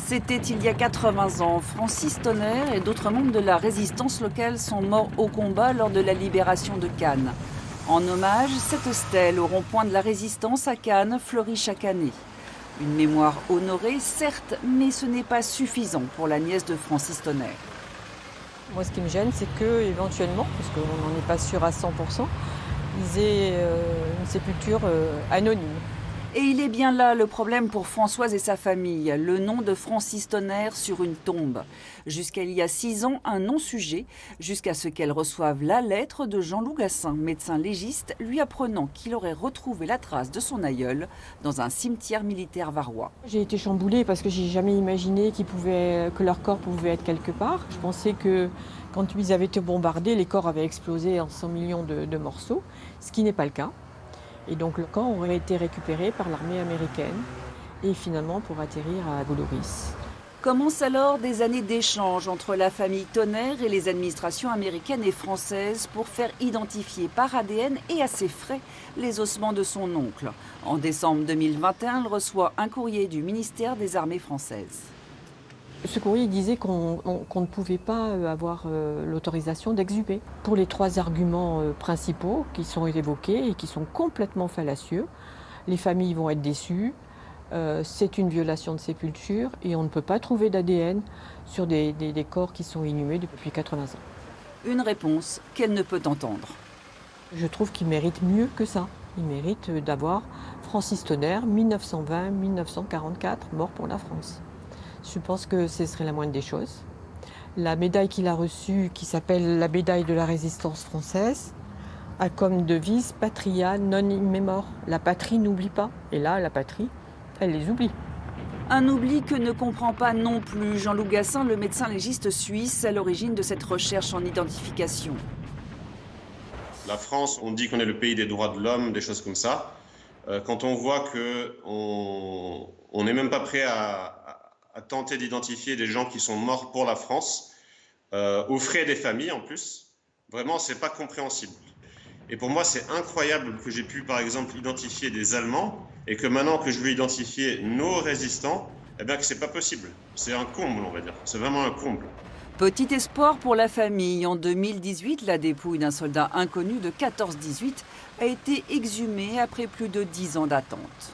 C'était il y a 80 ans. Francis Tonnerre et d'autres membres de la résistance locale sont morts au combat lors de la libération de Cannes. En hommage, cette stèle au rond-point de la résistance à Cannes fleurit chaque année. Une mémoire honorée, certes, mais ce n'est pas suffisant pour la nièce de Francis Tonnerre. Moi, ce qui me gêne, c'est qu'éventuellement, parce qu'on n'en est pas sûr à 100%, ils aient une sépulture anonyme. Et il est bien là le problème pour Françoise et sa famille, le nom de Francis Tonnerre sur une tombe. Jusqu'à il y a 6 ans, un non-sujet, jusqu'à ce qu'elle reçoive la lettre de Jean Lougassin, médecin légiste, lui apprenant qu'il aurait retrouvé la trace de son aïeul dans un cimetière militaire varois. J'ai été chamboulée parce que j'ai jamais imaginé que leur corps pouvait être quelque part. Je pensais que quand ils avaient été bombardés, les corps avaient explosé en 100 millions de morceaux, ce qui n'est pas le cas. Et donc le corps aurait été récupéré par l'armée américaine et finalement pour atterrir à Voloris. Commencent alors des années d'échanges entre la famille Tonnerre et les administrations américaines et françaises pour faire identifier par ADN et à ses frais les ossements de son oncle. En décembre 2021, elle reçoit un courrier du ministère des Armées françaises. Ce courrier disait qu'on ne pouvait pas avoir l'autorisation d'exhumer. Pour les 3 arguments principaux qui sont évoqués et qui sont complètement fallacieux, les familles vont être déçues, c'est une violation de sépulture et on ne peut pas trouver d'ADN sur des corps qui sont inhumés depuis 80 ans. Une réponse qu'elle ne peut entendre. Je trouve qu'ils méritent mieux que ça. Ils méritent d'avoir Francis Tonnerre, 1920-1944, mort pour la France. Je pense que ce serait la moindre des choses. La médaille qu'il a reçue, qui s'appelle la médaille de la résistance française, a comme devise « Patria non immemor ». La patrie n'oublie pas. Et là, la patrie, elle les oublie. Un oubli que ne comprend pas non plus Jean Lougassin, le médecin légiste suisse à l'origine de cette recherche en identification. La France, on dit qu'on est le pays des droits de l'homme, des choses comme ça. Quand on voit qu'on n'est même pas prêt à tenter d'identifier des gens qui sont morts pour la France, aux frais des familles en plus, vraiment, c'est pas compréhensible. Et pour moi, c'est incroyable que j'ai pu, par exemple, identifier des Allemands et que maintenant que je veux identifier nos résistants, eh bien que c'est pas possible. C'est un comble, on va dire. C'est vraiment un comble. Petit espoir pour la famille. En 2018, la dépouille d'un soldat inconnu de 14-18 a été exhumée après plus de 10 ans d'attente.